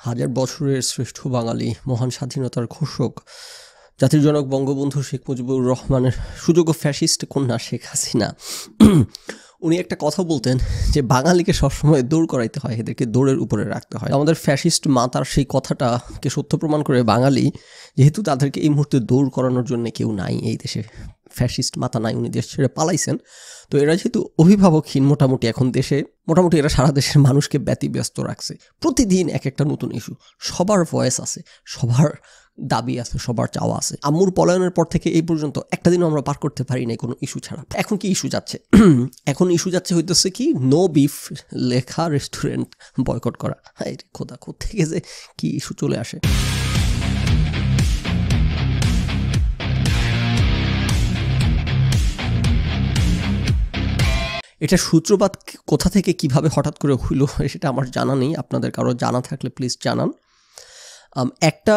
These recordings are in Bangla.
হাজার বছরের শ্রেষ্ঠ বাঙালি, মহান স্বাধীনতার ঘোষক, জাতির জনক বঙ্গবন্ধু শেখ মুজিবুর রহমানের সুযোগ্য ফ্যাসিস্ট কন্যা শেখ হাসিনা উনি একটা কথা বলতেন যে বাঙালিকে সবসময় দৌড় করাইতে হয়, এদেরকে দৌড়ের উপরে রাখতে হয়। আমাদের ফ্যাসিস্ট মাতার সেই কথাটাকে সত্য প্রমাণ করে বাঙালি, যেহেতু তাদেরকে এই মুহূর্তে দৌড় করানোর জন্য কেউ নাই এই দেশে, ফ্যাসিস্ট মাতা নাই, উনি দেশ ছেড়ে পালাইছেন। তো এরা যেহেতু অভিভাবকহীন মোটামুটি এখন দেশে, মোটামুটি এরা সারা দেশের মানুষকে ব্যতিব্যস্ত রাখছে। প্রতিদিন এক একটা নতুন ইস্যু, সবার ভয়েস আছে, সবার দাবি আছে, সবার চাওয়া আছে। আম্মুর পলায়নের পর থেকে এই পর্যন্ত একটা দিনও আমরা পার করতে পারি নাই কোনো ইস্যু ছাড়া। এখন কি ইস্যু যাচ্ছে? এখন ইস্যু যাচ্ছে হইতেছে কি, নো বিফ লেখা রেস্টুরেন্ট বয়কট করা। হ্যাঁ রে খোদা, কোত্থেকে যে কি ইস্যু চলে আসে। এটা সূত্রপাত কোথা থেকে কিভাবে হঠাৎ করে হইল সেটা আমার জানা নেই, আপনাদের কারো জানা থাকলে প্লিজ জানান। একটা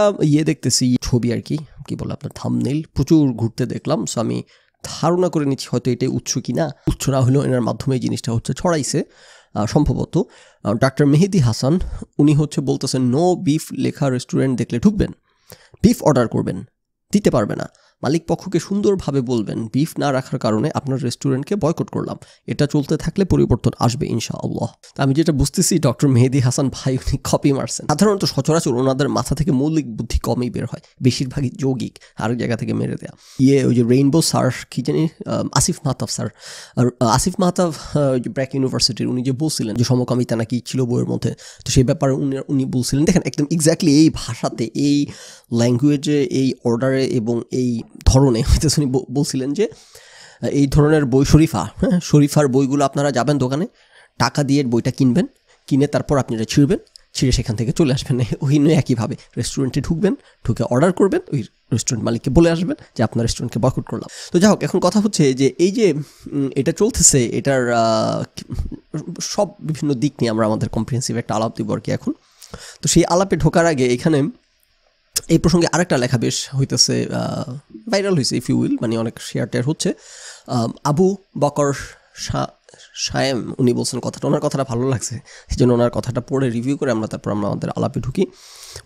দেখতেছি ছবি আর কি বলে আপনার থাম্বনেইল, প্রচুর ঘুরতে দেখলাম। সো আমি ধারণা করে নিচ্ছি হয়তো এটাই উৎস কিনা, উৎস না হলেও এনার মাধ্যমে এই জিনিসটা ছড়াইছে সম্ভবত। ডাক্তার মেহেদি হাসান উনি বলতেছেন নো বিফ লেখা রেস্টুরেন্ট দেখলে ঢুকবেন, বিফ অর্ডার করবেন, দিতে পারবে না। মালিক পক্ষকে সুন্দরভাবে বলবেন বিফ না রাখার কারণে আপনার রেস্টুরেন্টকে বয়কট করলাম। এটা চলতে থাকলে পরিবর্তন আসবে ইনশাআল্লাহ। আমি যেটা বুঝতেছি ডক্টর মেহেদি হাসান ভাই উনি কপি মারছেন। সাধারণত সচরাচর ওনাদের মাথা থেকে মৌলিক বুদ্ধি কমই বের হয়, বেশিরভাগই যৌগিক, আরেক জায়গা থেকে মেরে দেয়া। ওই যে রেইনবো স্যার কি জানি, আসিফ মাহতাব স্যার, আসিফ মাহতাব ব্র্যাক ইউনিভার্সিটির, উনি যে বলছিলেন যে সমকামিতা নাকি ছিল বইয়ের মধ্যে, তো সেই ব্যাপারে উনি বলছিলেন, দেখেন একদম এক্স্যাক্টলি এই ভাষাতে, এই ল্যাঙ্গুয়েজে, এই অর্ডারে এবং এই ধরনে উনি বলছিলেন যে এই ধরনের বই শরীফার বইগুলো আপনারা যাবেন দোকানে, টাকা দিয়ে বইটা কিনবেন, কিনে তারপর আপনি এটা ছিঁড়ে সেখান থেকে চলে আসবেন। ওই নয় একইভাবে রেস্টুরেন্টে ঢুকবেন, ঢুকে অর্ডার করবেন, ওই রেস্টুরেন্ট মালিককে বলে আসবেন যে আপনার রেস্টুরেন্টকে বয়কট করলাম। তো যাই হোক, এখন কথা হচ্ছে যে এই যে এটা চলতেছে, এটার সব বিভিন্ন দিক নিয়ে আমরা আমাদের কম্প্রিহেন্সিভ একটা আলাপ দিব আর কি এখন। তো সেই আলাপে ঢোকার আগে এখানে এই প্রসঙ্গে আরেকটা লেখা বেশ হইতেছে, ভাইরাল হয়েছে ইফ ইউ উইল, মানে অনেক শেয়ার টেয়ার হচ্ছে। আবু বকর শায়েম উনি বলছেন কথাটা, ওনার কথাটা ভালো লাগছে, এই জন্য ওনার কথাটা পড়ে রিভিউ করে তারপর আমরা আমাদের আলাপে ঢুকি।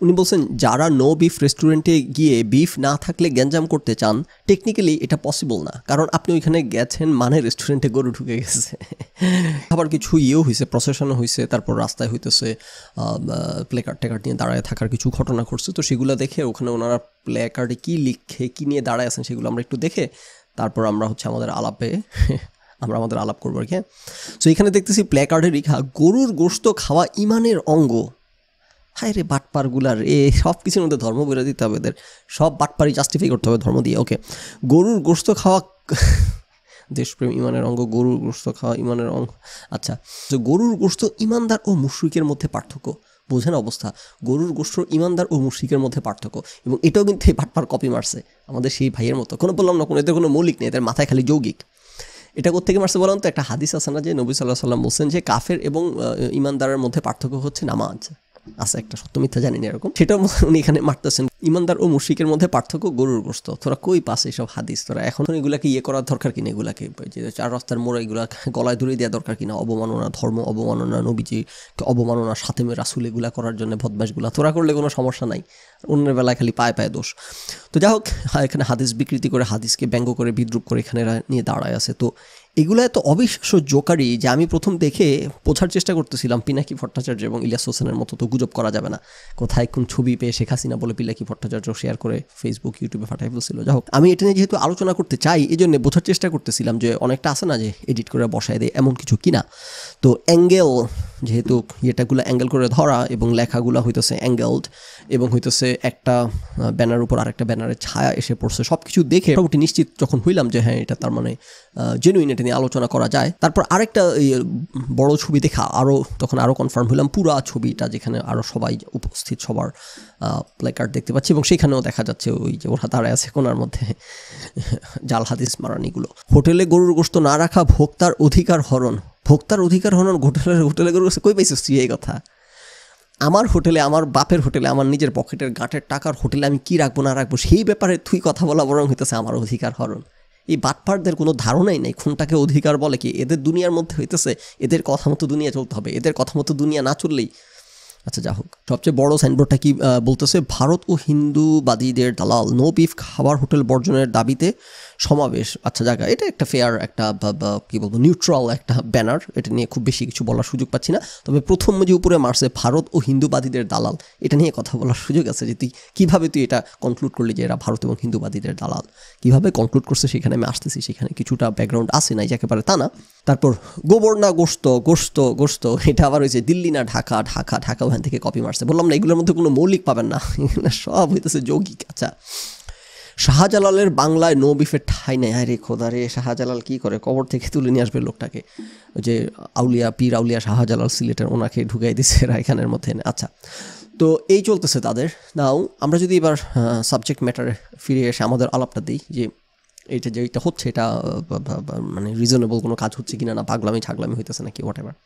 উনি বলছেন যারা নো বিফ রেস্টুরেন্টে গিয়ে বিফ না থাকলে গ্যাঞ্জাম করতে চান, টেকনিক্যালি এটা পসিবল না, কারণ আপনি ওইখানে গেছেন মানে রেস্টুরেন্টে গরু ঢুকে গেছে। আবার কিছু হয়েছে, প্রসেশনও হয়েছে, তারপর রাস্তায় হইতেছে প্লেকার্ড টেকার্ড নিয়ে দাঁড়ায় থাকার কিছু ঘটনা ঘটছে। তো সেগুলো দেখে ওখানে ওনারা প্লেকার্ডে কী লিখে কী নিয়ে দাঁড়ায় আছেন সেগুলো আমরা একটু দেখে তারপর আমরা আমাদের আলাপ করবো আর কি। সো এখানে দেখতেছি প্লেকার্ডে লেখা, গরুর গোশত খাওয়া ইমানের অঙ্গ। হায় রে বাটপারগুলার, সব কিছুর মধ্যে ধর্ম বলে দিতে হবে, এদের সব বাটপারি জাস্টিফাই করতে হবে ধর্ম দিয়ে। ওকে, গরুর গোশত খাওয়া দেশপ্রেম ইমানের অঙ্গ, গরুর গোশত খাওয়া ইমানের অঙ্গ। আচ্ছা, তো গরুর গোশত ইমানদার ও মুশরিকের মধ্যে পার্থক্য বোঝেন অবস্থা। গরুর গোশত ইমানদার ও মুশরিকের মধ্যে পার্থক্য, এবং এটাও কিন্তু এই বাটপার কপি মারছে আমাদের সেই ভাইয়ের মতো। বললাম না, এদের কোনো মৌলিক নেই, এদের মাথায় খালি যৌগিক। এটা কোত্থেকে মারছে বললাম তো, একটা হাদিস আছে না যে নবী সাল্লাল্লাহু আলাইহি ওয়াসাল্লাম বলছেন যে কাফের এবং ইমানদারের মধ্যে পার্থক্য হচ্ছে নামাজ। আছে একটা, সত্য মিথ্যা জানি না এরকম, সেটাও উনি এখানে মারতেছেন। ইমানদার ও মুশরিকের মধ্যে পার্থক্য গরুর গোশত। তোরা কই পাস এইসব হাদিস? তোরা এখন এগুলাকে করার দরকার কিনা, এগুলাকে চার রাস্তার মোড়ে এগুলা গলায় ধরে দেওয়া দরকার কিনা? অবমাননা, ধর্ম অবমাননা, নবীজি অবমাননা, সাতেমে রাসুল, এগুলা করার জন্য বদমাশগুলা তোরা করলে কোনো সমস্যা নাই, অন্যের বেলায় খালি পায়ে দোষ। তো যাই হোক, এখানে হাদিস বিকৃতি করে, হাদিসকে ব্যঙ্গ করে, বিদ্রুপ করে এখানে নিয়ে দাঁড়ায় আছে। তো এগুলো এত অবিশ্বাস্য জোকারি যে আমি প্রথম দেখে বোঝার চেষ্টা করতেছিলাম পিনাকি ভট্টাচার্য এবং ইলিয়াস হোসেনের মতো তো গুজব করা যাবে না। কোথায় কোন ছবি পেয়ে শেখ হাসিনা বলে পিনাকি ভট্টাচার্য শেয়ার করে ফেসবুক ইউটিউবে ফাটাই ফেলছিল। যাই হোক, আমি এটা নিয়ে যেহেতু আলোচনা করতে চাই, এই জন্য বোঝার চেষ্টা করতেছিলাম যে অনেকটা আছে না যে এডিট করে বসায় দেয়, এমন কিছু কিনা। তো অ্যাঙ্গেল, যেহেতু এটাগুলো অ্যাঙ্গেল করে ধরা এবং লেখাগুলো হইতেছে অ্যাঙ্গেলড, এবং হইতেছে একটা ব্যানার উপর আরেকটা ব্যানারের ছায়া এসে পড়ছে, সব কিছু দেখে মোটামুটি নিশ্চিত যখন হইলাম যে হ্যাঁ এটা তার মানে জেনুইন, এটা নিয়ে আলোচনা করা যায়। তারপর আরেকটা বড় ছবি দেখা তখন আরও কনফার্ম হইলাম, পুরা ছবিটা যেখানে আরও সবাই উপস্থিত, সবার প্লেকার্ড দেখতে পাচ্ছি, এবং সেখানেও দেখা যাচ্ছে ওই যে ওরা দাঁড়ায় আছে কোনার মধ্যে জাল হাদিস মারানিগুলো। হোটেলে গরুর গোশত না রাখা ভোক্তার অধিকার হরণ। ভোক্তার অধিকার হরণ? হোটেলে গরুর গোশত কই পাইছিস তুই এই কথা? আমার হোটেলে, আমার বাপের হোটেলে, আমার নিজের পকেটের গাঁটের টাকার হোটেলে আমি কি রাখবো না রাখবো সেই ব্যাপারে তুই কথা বলা বরং হইতেছে আমার অধিকার হরণ। এই বাটপারদের কোনো ধারণাই নেই কোনটাকে অধিকার বলে কি। এদের দুনিয়ার মধ্যে হইতেছে এদের কথা মতো দুনিয়া চলতে হবে, এদের কথা মতো দুনিয়া না চললেই আচ্ছা যা হোক, সবচেয়ে বড় সাইনবোর্ডটা কি বলতেছে, ভারত ও হিন্দুবাদীদের দালাল, নো বিফ খাবার হোটেল বর্জনের দাবিতে সমাবেশ। আচ্ছা জায়গা, এটা একটা ফেয়ার একটা কি বলবো নিউট্রাল একটা ব্যানার, এটা নিয়ে খুব বেশি কিছু বলার সুযোগ পাচ্ছি না। তবে প্রথম যে উপরে মারছে ভারত ও হিন্দুবাদীদের দালাল, এটা নিয়ে কথা বলার সুযোগ আছে যে তুই কীভাবে তুই এটা কনক্লুড করলি যে এরা ভারত এবং হিন্দুবাদীদের দালাল, কীভাবে কনক্লুড করছে সেখানে আমি আসতেছি, সেখানে কিছুটা ব্যাকগ্রাউন্ড আছে নাই একেবারে তা না। তারপর গোবর না গোস্ত, গোস্ত গোস্ত, এটা আবার হয়েছে দিল্লি না ঢাকা, ঢাকা ঢাকা ওখান থেকে কপি মারছে। বললাম না এগুলোর মধ্যে কোনো মৌলিক পাবেন না, সব হইতেছে যৌগিক। আচ্ছা, শাহজালালের বাংলায় নো বিফের ঠাই নেই। আরে খোদা রে, শাহজালাল কী করে, কবর থেকে তুলে নিয়ে আসবে লোকটাকে, ওই যে আউলিয়া পীর আউলিয়া শাহজালাল সিলেটের, ওনাকে ঢুকাই দিচ্ছে রায়খানের মধ্যে। আচ্ছা, তো এই চলতেছে তাদের। নাও আমরা যদি এবার সাবজেক্ট ম্যাটারে ফিরে এসে আমাদের আলাপটা দিই যে এইটা যেটা হচ্ছে এটা মানে রিজনেবল কোনো কাজ হচ্ছে কিনা, না পাগলামি ছাগলামি হইতেছে নাকি হোয়াট এভার।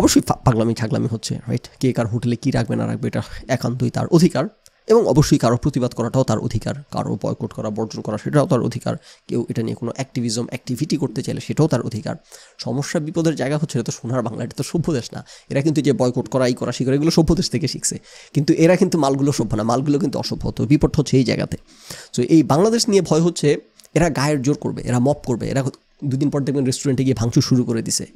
অবশ্যই পাগলামি ছাগলামি হচ্ছে, রাইট। কে কার হোটেলে কী রাখবে না রাখবে এটা একান্তই তার অধিকার, এবং অবশ্যই কারো প্রতিবাদ করাটাও তার অধিকার, কারো বয়কট করা বর্জন করা সেটাও তার অধিকার, কেউ এটা নিয়ে কোনো অ্যাক্টিভিটি করতে চাইলে সেটাও তার অধিকার। সমস্যা বিপদের জায়গা হচ্ছে, এটা তো সোনার বাংলা, এটা তো সভ্য দেশ না। এরা কিন্তু যে বয়কট করা এই করা শিকার এগুলো সভ্য দেশ থেকে শিখছে, কিন্তু এরা কিন্তু মালগুলো সভ্য না, মালগুলো কিন্তু অসভ্য। তো বিপদ হচ্ছে এই জায়গাতে। তো এই বাংলাদেশ নিয়ে ভয় হচ্ছে এরা গায়ের জোর করবে, এরা মপ করবে, এরা দুদিন পর দেখবেন রেস্টুরেন্টে গিয়ে ভাঙচুর শুরু করে দিছে,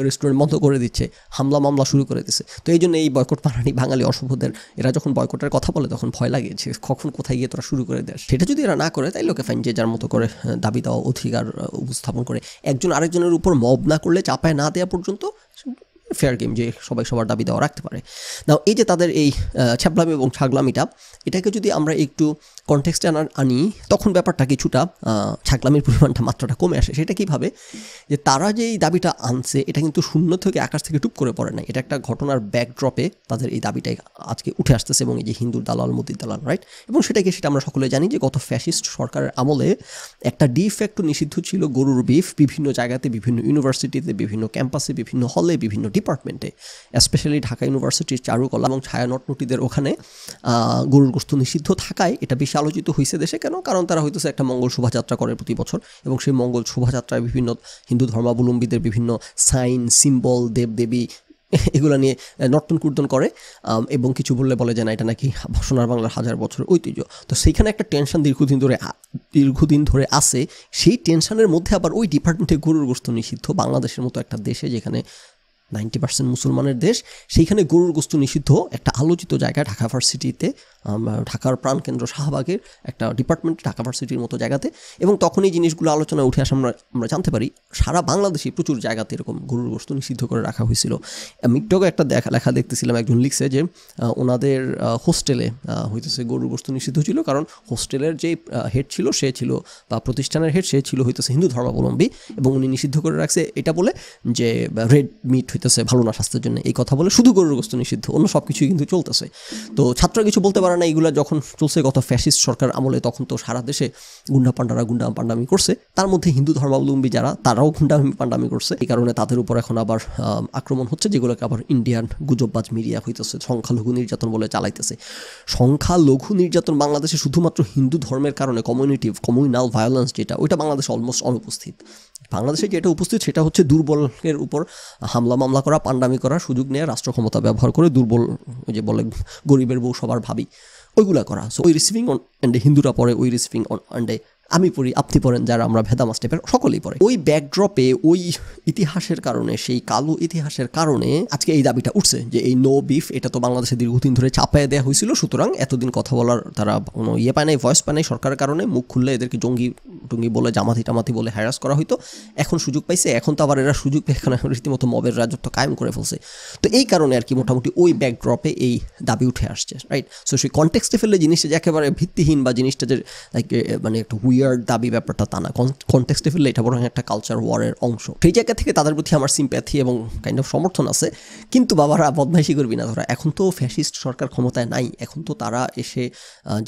রেস্টুরেন্ট বন্ধ করে দিচ্ছে, হামলা মামলা শুরু করে দিচ্ছে। তো এই জন্য এই বয়কট মারানি বাঙালি অসভ্যদের, এরা যখন বয়কটের কথা বলে তখন ভয় লাগে যে কখন কোথায় গিয়ে তোরা শুরু করে দেয়। সেটা যদি এরা না করে তাই লোকে ফাইন যে যার মতো করে দাবি দেওয়া অধিকার উপস্থাপন করে, একজন আরেকজনের উপর মব না করলে, চাপায় না দেওয়া পর্যন্ত ফেয়ার গেম, যে সবাই সবার দাবি দেওয়া রাখতে পারে। নাও এই যে তাদের এই ছ্যাবলামি এবং ছাগলামিটা, এটাকে যদি আমরা একটু কনটেক্সটে আনি তখন ব্যাপারটা কিছুটা ছাগলামির পরিমাণটা মাত্রাটা কমে আসে। সেটা কীভাবে, যে তারা যে এই দাবিটা আনছে এটা কিন্তু শূন্য থেকে আকাশ থেকে টুপ করে পড়ে না, এটা একটা ঘটনার ব্যাকড্রপে তাদের এই দাবিটাই আজকে উঠে আসতেছে, এবং এই যে হিন্দুর দালাল মোদির দালাল, রাইট। এবং সেটা আমরা সকলে জানি যে গত ফ্যাসিস্ট সরকারের আমলে একটা ডিফ্যাক্টো নিষিদ্ধ ছিল গরুর বিফ বিভিন্ন জায়গাতে, বিভিন্ন ইউনিভার্সিটিতে, বিভিন্ন ক্যাম্পাসে, বিভিন্ন হলে, বিভিন্ন ডিপার্টমেন্টে, স্পেশালি ঢাকা ইউনিভার্সিটির চারুকলা এবং ছায়া নটনটিদের ওখানে গরুর গোশত নিষিদ্ধ থাকায় এটা বেশি আলোচিত হয়েছে দেশে। কেন? কারণ তারা হইতেছে একটা মঙ্গল শোভাযাত্রা করে প্রতি বছর, এবং সেই মঙ্গল শোভাযাত্রায় বিভিন্ন হিন্দু ধর্মাবলম্বীদের বিভিন্ন সাইন, সিম্বল, দেবদেবী এগুলো নিয়ে নর্তন কীর্তন করে, এবং কিছু বলে যে না এটা নাকি সোনার বাংলার 1000 বছরের ঐতিহ্য। তো সেইখানে একটা টেনশন দীর্ঘদিন ধরে আসে। সেই টেনশনের মধ্যে আবার ওই ডিপার্টমেন্টে গরুর গোশত নিষিদ্ধ, বাংলাদেশের মতো একটা দেশে যেখানে 90% মুসলমানের দেশ, সেইখানে গরুর গোশত নিষিদ্ধ একটা আলোচিত জায়গায় ঢাকা ভার্সিটিতে, ঢাকার প্রাণকেন্দ্র শাহবাগের একটা ডিপার্টমেন্ট, ঢাকা ভার্সিটির মতো জায়গাতে। এবং তখন এই জিনিসগুলো আলোচনায় উঠে আসে, আমরা জানতে পারি সারা বাংলাদেশে প্রচুর জায়গাতে এরকম গরুর গোশত নিষিদ্ধ করে রাখা হয়েছিল। মিকটকে একটা লেখা দেখতেছিলাম, একজন লিখছে যে ওনাদের হোস্টেলে হইতেছে গরুর গোশত নিষিদ্ধ ছিল, কারণ হোস্টেলের যে হেড ছিল সে ছিল, বা প্রতিষ্ঠানের হেড সে ছিল হইতেছে হিন্দু ধর্মাবলম্বী, এবং উনি নিষিদ্ধ করে রাখছে এটা বলে যে রেড মিট হইতেছে ভালো না স্বাস্থ্যের জন্য, এই কথা বলে শুধু গরুর গোশত নিষিদ্ধ, অন্য সব কিছুই কিন্তু চলতেছে। তো ছাত্ররা কিছু বলতে পারে না। এইগুলো যখন চলছে গত ফ্যাসিস্ট সরকার আমলে, তখন তো সারা দেশে গুন্ডা পান্ডামি করছে, তার মধ্যে হিন্দু ধর্মাবলম্বী যারা তারাও পান্ডামি করছে। এই কারণে তাদের উপর এখন আবার আক্রমণ হচ্ছে, যেগুলোকে আবার ইন্ডিয়ান গুজববাজ মিডিয়া হইতেছে সংখ্যালঘু নির্যাতন বলে চালাইতেছে। সংখ্যালঘু নির্যাতন বাংলাদেশে শুধুমাত্র হিন্দু ধর্মের কারণে কমিউনাল ভায়োলেন্স যেটা, ওইটা বাংলাদেশে অলমোস্ট অনুপস্থিত। বাংলাদেশে যেটা উপস্থিত সেটা হচ্ছে দুর্বলের উপর হামলা মামলা করা, পান্ডামি করা, সুযোগ নিয়ে রাষ্ট্র ক্ষমতা ব্যবহার করে দুর্বল, ওই যে বলে গরিবের বউ সবার ভাবি, ওইগুলা করা। সো ওই রিসিভিং অন অ্যান্ডে হিন্দুরা পড়ে, ওই রিসিভিং অন অ্যান্ডে আমি পড়ি, আপনি পড়েন, যারা আমরা ভেদামা স্টেপের সকলেই পড়ে। ওই ব্যাকড্রপে, ওই ইতিহাসের কারণে, সেই কালো ইতিহাসের কারণে আজকে এই দাবিটা উঠছে যে এই নো বিফ, এটা তো বাংলাদেশে দীর্ঘদিন ধরে চাপায় দেওয়া হয়েছিল, সুতরাং এতদিন কথা বলার তারা কোনো পায় নাই, ভয়েস পায় নাই সরকারের কারণে। মুখ খুললে এদেরকে জঙ্গি টঙ্গি বলে, জামাতি বলে হ্যারাস করা হইতো। এখন সুযোগ পাইছে, এখন তো আবার এরা সুযোগ পেয়ে এখানে রীতিমতো মবের রাজত্ব কায়েম করে ফেলছে। তো এই কারণে আর কি মোটামুটি ওই ব্যাকড্রপে এই দাবি উঠে আসছে, রাইট। সো সেই কনটেক্সটে ফেললে জিনিসটা যে একেবারে ভিত্তিহীন বা জিনিসটা যে মানে একটা উইয়ার্ড দাবি ব্যাপারটা তা না, কনটেক্সটে ফেললে এটা বরং একটা কালচার ওয়ারের অংশ। সেই জায়গা থেকে তাদের প্রতি আমার সিম্প্যাথি এবং কাইন্ড অফ সমর্থন আছে। কিন্তু বাবারা বদমাইশি করবি না, ধরা এখন তো ফ্যাসিস্ট সরকার ক্ষমতায় নাই, এখন তো তারা এসে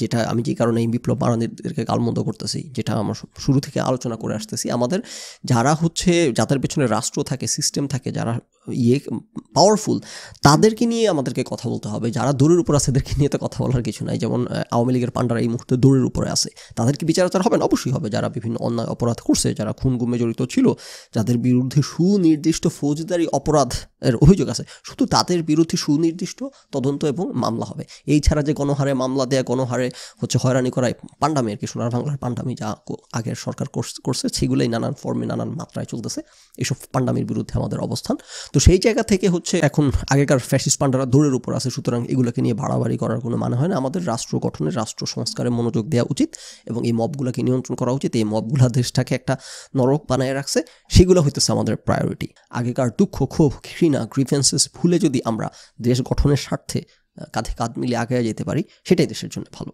যেটা আমি যে কারণে এই বিপ্লব মারানিদেরকে গালমন্দ করতেছি, যেটা আমরা শুরু থেকে আলোচনা করে আসতেছি, আমাদের যারা হচ্ছে যাদের পেছনে রাষ্ট্র থাকে, সিস্টেম থাকে, যারা পাওয়ারফুল, তাদেরকে নিয়ে আমাদেরকে কথা বলতে হবে। যারা দূরের উপর আছে এদেরকে নিয়ে তো কথা বলার কিছু নাই। যেমন আওয়ামী লীগের পান্ডারা এই মুহূর্তে দূরের উপরে আছে, তাদেরকে বিচারাচার হবে না? অবশ্যই হবে। যারা বিভিন্ন অন্যায় অপরাধ করছে, যারা খুন গুমে জড়িত ছিল, যাদের বিরুদ্ধে সুনির্দিষ্ট ফৌজদারি অপরাধের অভিযোগ আছে, শুধু তাদের বিরুদ্ধে সুনির্দিষ্ট তদন্ত এবং মামলা হবে। এই ছাড়া যে গণহারে মামলা দেয়া, গণহারে হয়রানি করা, পান্ডামি আর কি, সোনার বাংলার পান্ডামি যা আগের সরকার করছে সেগুলোই নানান ফর্মে নানান মাত্রায় চলতেছে। এইসব পান্ডামির বিরুদ্ধে আমাদের অবস্থান। তো সেই জায়গা থেকে এখন আগেকার ফ্যাসিস্ট পান্ডারা দূরের উপর আছে, সুতরাং এগুলোকে নিয়ে বাড়াবাড়ি করার কোনো মানে হয় না। আমাদের রাষ্ট্র গঠনে, রাষ্ট্র সংস্কারে মনোযোগ দেওয়া উচিত এবং এই মবগুলোকে নিয়ন্ত্রণ করা উচিত। এই মবগুলা দেশটাকে একটা নরক বানায় রাখছে, সেগুলো হইতেছে আমাদের প্রায়োরিটি। আগেকার দুঃখ, ক্ষোভ, ঘৃণা, গ্রিভেন্সেস ভুলে যদি আমরা দেশ গঠনের স্বার্থে কাঁধে কাঁধ মিলিয়ে আগে যেতে পারি, সেটাই দেশের জন্য ভালো।